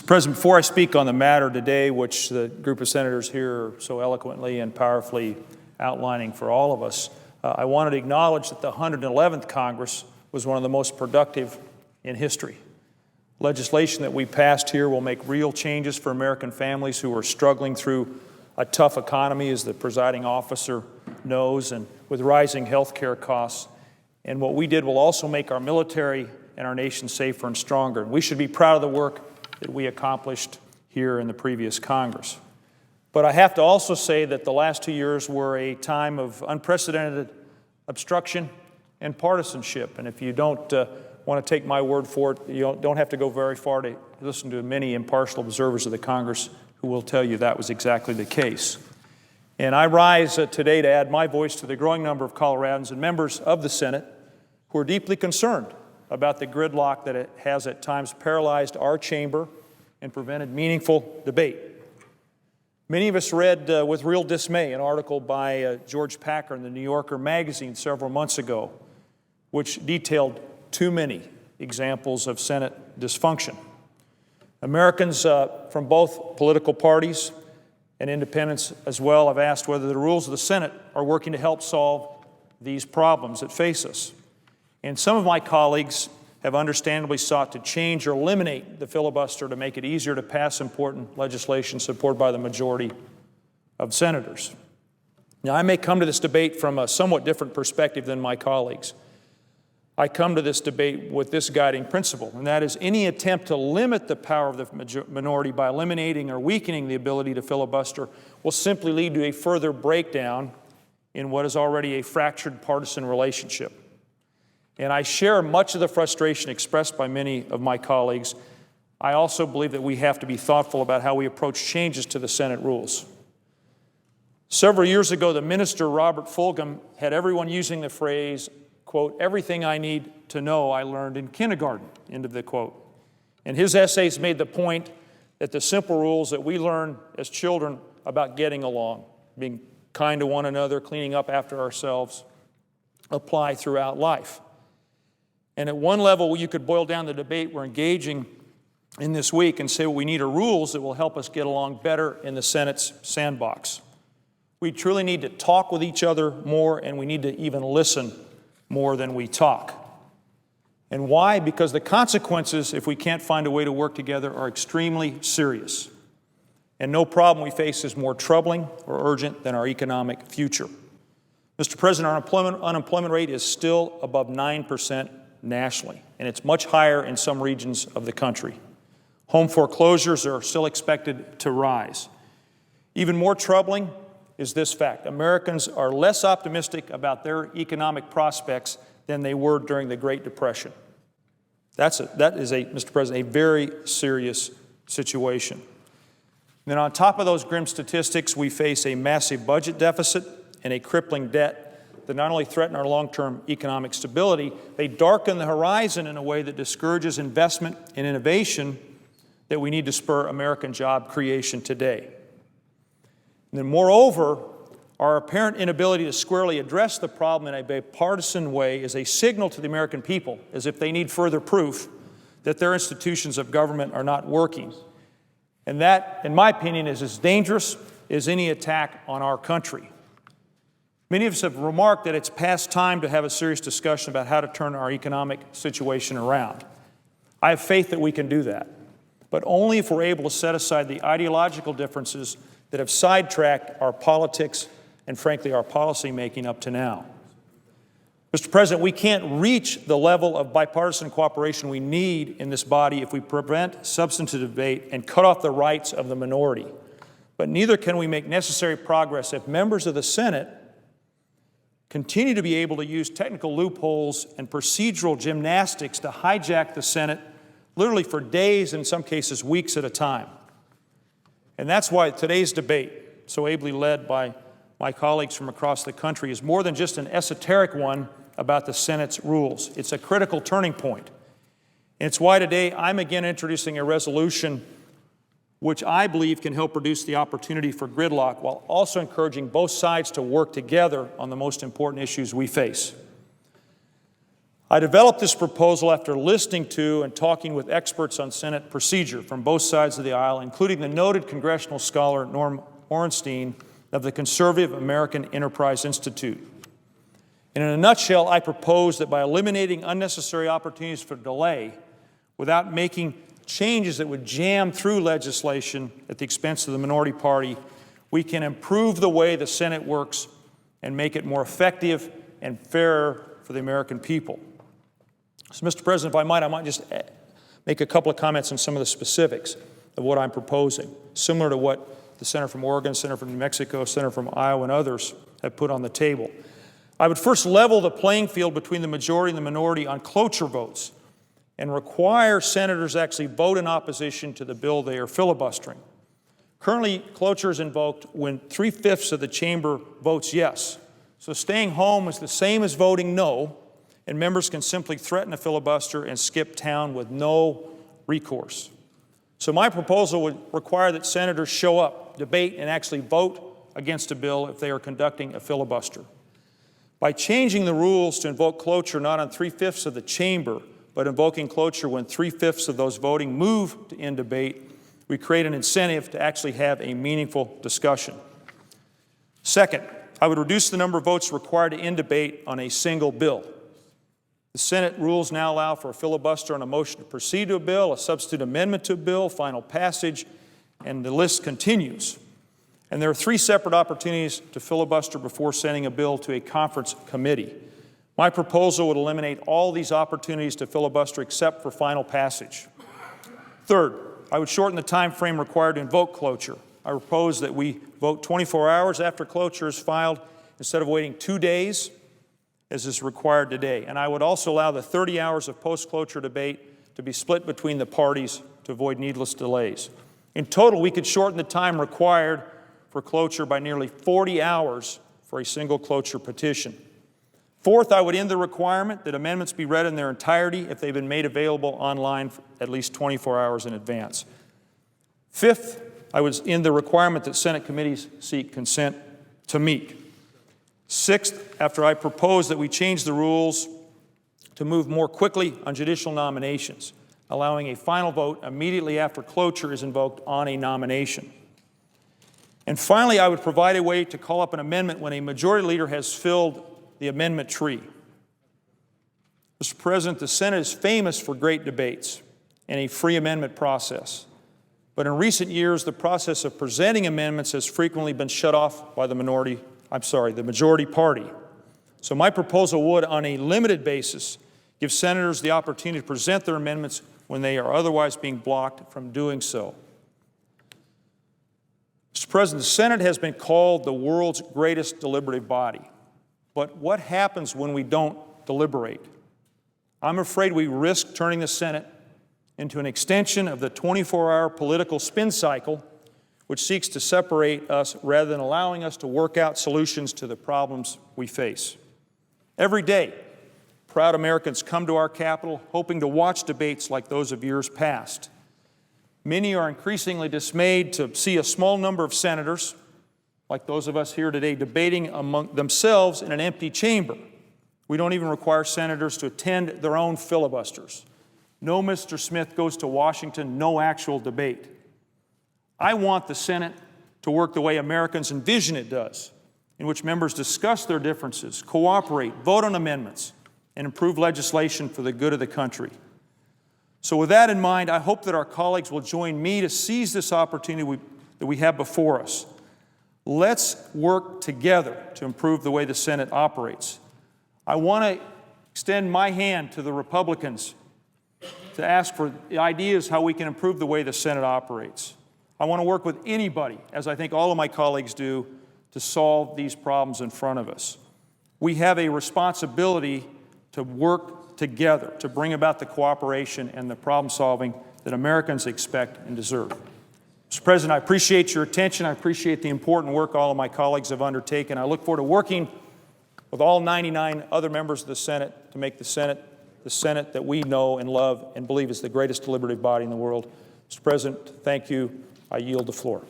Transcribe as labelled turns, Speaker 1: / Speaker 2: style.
Speaker 1: Mr. President, before I speak on the matter today, which the group of senators here are so eloquently and powerfully outlining for all of us, I wanted to acknowledge that the 111th Congress was one of the most productive in history. Legislation that we passed here will make real changes for American families who are struggling through a tough economy, as the presiding officer knows, and with rising health care costs. And what we did will also make our military and our nation safer and stronger. And we should be proud of the work that we accomplished here in the previous Congress. But I have to also say that the last 2 years were a time of unprecedented obstruction and partisanship. And if you don't want to take my word for it, you don't have to go very far to listen to many impartial observers of the Congress who will tell you that was exactly the case. And I rise today to add my voice to the growing number of Coloradans and members of the Senate who are deeply concerned about the gridlock that it has at times paralyzed our chamber and prevented meaningful debate. Many of us read with real dismay an article by George Packer in the New Yorker magazine several months ago, which detailed too many examples of Senate dysfunction. Americans from both political parties and independents as well have asked whether the rules of the Senate are working to help solve these problems that face us. And some of my colleagues have understandably sought to change or eliminate the filibuster to make it easier to pass important legislation supported by the majority of senators. Now, I may come to this debate from a somewhat different perspective than my colleagues. I come to this debate with this guiding principle, and that is any attempt to limit the power of the minority by eliminating or weakening the ability to filibuster will simply lead to a further breakdown in what is already a fractured partisan relationship. And I share much of the frustration expressed by many of my colleagues. I also believe that we have to be thoughtful about how we approach changes to the Senate rules. Several years ago, the minister, Robert Fulgham, had everyone using the phrase, quote, "everything I need to know I learned in kindergarten," end of the quote. And his essays made the point that the simple rules that we learn as children about getting along, being kind to one another, cleaning up after ourselves, apply throughout life. And at one level, you could boil down the debate we're engaging in this week and say what we need are rules that will help us get along better in the Senate's sandbox. We truly need to talk with each other more, and we need to even listen more than we talk. And why? Because the consequences, if we can't find a way to work together, are extremely serious. And no problem we face is more troubling or urgent than our economic future. Mr. President, our unemployment rate is still above 9% nationally, and it's much higher in some regions of the country. Home foreclosures are still expected to rise. Even more troubling is this fact: Americans are less optimistic about their economic prospects than they were during the Great Depression. That is, Mr. President, a very serious situation. And then on top of those grim statistics, we face a massive budget deficit and a crippling debt that not only threaten our long-term economic stability, they darken the horizon in a way that discourages investment and innovation that we need to spur American job creation today. And then moreover, our apparent inability to squarely address the problem in a bipartisan way is a signal to the American people, as if they need further proof that their institutions of government are not working. And that, in my opinion, is as dangerous as any attack on our country. Many of us have remarked that it's past time to have a serious discussion about how to turn our economic situation around. I have faith that we can do that, but only if we're able to set aside the ideological differences that have sidetracked our politics and, frankly, our policymaking up to now. Mr. President, we can't reach the level of bipartisan cooperation we need in this body if we prevent substantive debate and cut off the rights of the minority. But neither can we make necessary progress if members of the Senate continue to be able to use technical loopholes and procedural gymnastics to hijack the Senate literally for days, in some cases weeks at a time. And that's why today's debate, so ably led by my colleagues from across the country, is more than just an esoteric one about the Senate's rules. It's a critical turning point. And it's why today I'm again introducing a resolution which I believe can help reduce the opportunity for gridlock while also encouraging both sides to work together on the most important issues we face. I developed this proposal after listening to and talking with experts on Senate procedure from both sides of the aisle, including the noted congressional scholar Norm Ornstein of the Conservative American Enterprise Institute. And in a nutshell, I propose that by eliminating unnecessary opportunities for delay without making changes that would jam through legislation at the expense of the minority party, we can improve the way the Senate works and make it more effective and fairer for the American people. So, Mr. President, if I might just make a couple of comments on some of the specifics of what I'm proposing, similar to what the Senator from Oregon, Senator from New Mexico, Senator from Iowa, and others have put on the table. I would first level the playing field between the majority and the minority on cloture votes and require senators actually vote in opposition to the bill they are filibustering. Currently, cloture is invoked when 3/5 of the chamber votes yes. So staying home is the same as voting no, and members can simply threaten a filibuster and skip town with no recourse. So my proposal would require that senators show up, debate, and actually vote against a bill if they are conducting a filibuster. By changing the rules to invoke cloture not on 3/5 of the chamber, but invoking cloture when 3/5 of those voting move to end debate, we create an incentive to actually have a meaningful discussion. Second, I would reduce the number of votes required to end debate on a single bill. The Senate rules now allow for a filibuster on a motion to proceed to a bill, a substitute amendment to a bill, final passage, and the list continues. And there are 3 separate opportunities to filibuster before sending a bill to a conference committee. My proposal would eliminate all these opportunities to filibuster except for final passage. Third, I would shorten the time frame required to invoke cloture. I propose that we vote 24 hours after cloture is filed instead of waiting 2 days, as is required today. And I would also allow the 30 hours of post-cloture debate to be split between the parties to avoid needless delays. In total, we could shorten the time required for cloture by nearly 40 hours for a single cloture petition. Fourth, I would end the requirement that amendments be read in their entirety if they've been made available online for at least 24 hours in advance. Fifth, I would end the requirement that Senate committees seek consent to meet. Sixth, after I propose that we change the rules to move more quickly on judicial nominations, allowing a final vote immediately after cloture is invoked on a nomination. And finally, I would provide a way to call up an amendment when a majority leader has filled the amendment tree. Mr. President, the Senate is famous for great debates and a free amendment process. But in recent years, the process of presenting amendments has frequently been shut off by the majority party. So my proposal would, on a limited basis, give senators the opportunity to present their amendments when they are otherwise being blocked from doing so. Mr. President, the Senate has been called the world's greatest deliberative body. But what happens when we don't deliberate? I'm afraid we risk turning the Senate into an extension of the 24-hour political spin cycle, which seeks to separate us rather than allowing us to work out solutions to the problems we face. Every day, proud Americans come to our Capitol hoping to watch debates like those of years past. Many are increasingly dismayed to see a small number of senators, like those of us here today, debating among themselves in an empty chamber. We don't even require senators to attend their own filibusters. No Mr. Smith goes to Washington, no actual debate. I want the Senate to work the way Americans envision it does, in which members discuss their differences, cooperate, vote on amendments, and improve legislation for the good of the country. So with that in mind, I hope that our colleagues will join me to seize this opportunity that we have before us. Let's work together to improve the way the Senate operates. I want to extend my hand to the Republicans to ask for ideas how we can improve the way the Senate operates. I want to work with anybody, as I think all of my colleagues do, to solve these problems in front of us. We have a responsibility to work together to bring about the cooperation and the problem solving that Americans expect and deserve. Mr. President, I appreciate your attention. I appreciate the important work all of my colleagues have undertaken. I look forward to working with all 99 other members of the Senate to make the Senate that we know and love and believe is the greatest deliberative body in the world. Mr. President, thank you. I yield the floor.